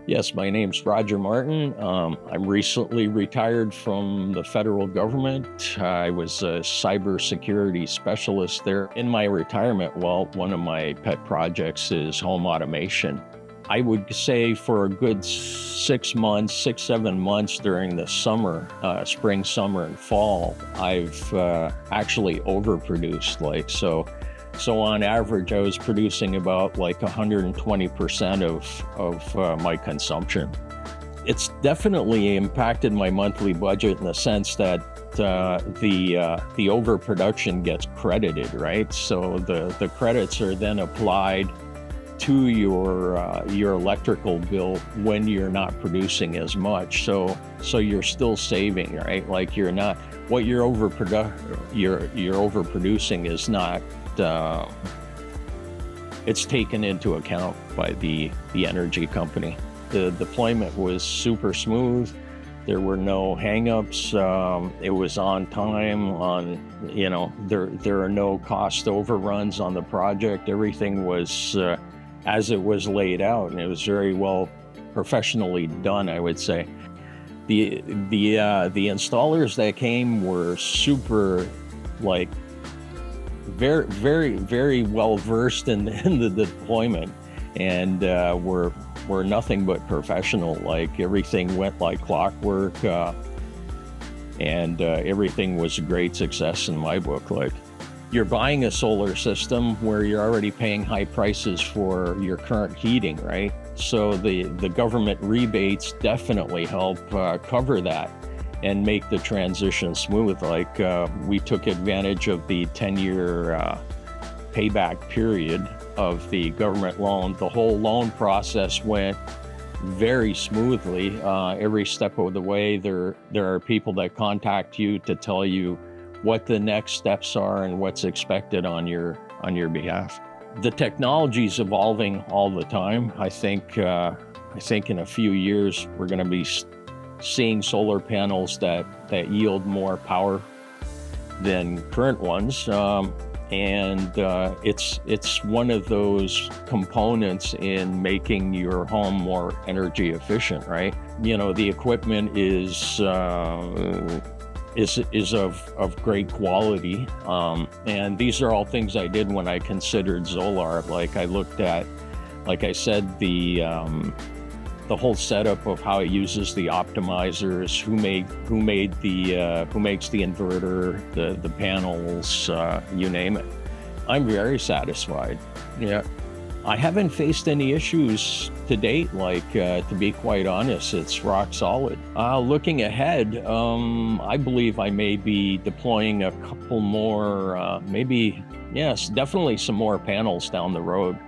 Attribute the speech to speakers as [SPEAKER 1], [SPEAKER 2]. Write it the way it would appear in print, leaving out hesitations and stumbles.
[SPEAKER 1] Yes, my name's Roger Martin. I'm recently retired from the federal government. I was a cybersecurity specialist there. In my retirement, well, one of my pet projects is home automation. I would say for a good 6 months, 7 months during the summer, spring, summer, and fall, I've actually overproduced. So on average, I was producing about 120% of my consumption. It's definitely impacted my monthly budget in the sense that the overproduction gets credited, right? So the credits are then applied to your electrical bill when you're not producing as much. So you're still saving, right? Like you're not, what you're overproducing is not, it's taken into account by the energy company. The deployment was super smooth. There were no hangups. It was on time. There are no cost overruns on the project. Everything was as it was laid out, and it was very well professionally done, I would say. The installers that came were super, very, very, very well versed in the deployment, and were nothing but professional. Like everything went like clockwork, and everything was a great success in my book. Like, you're buying a solar system where you're already paying high prices for your current heating, right? So the government rebates definitely help cover that and make the transition smooth. We took advantage of the 10-year payback period of the government loan. The whole loan process went very smoothly. Every step of the way, there are people that contact you to tell you what the next steps are and what's expected on your behalf. The technology's evolving all the time. I think in a few years we're going to be seeing solar panels that yield more power than current ones, and it's one of those components in making your home more energy efficient, right? The equipment is of great quality, and these are all things I did when I considered Xolar. I looked at, like I said, the whole setup of how it uses the optimizers, who makes the inverter, the panels, you name it. I'm very satisfied. Yeah. I haven't faced any issues to date, to be quite honest. It's rock solid. Looking ahead, I believe I may be deploying a couple more, definitely some more panels down the road.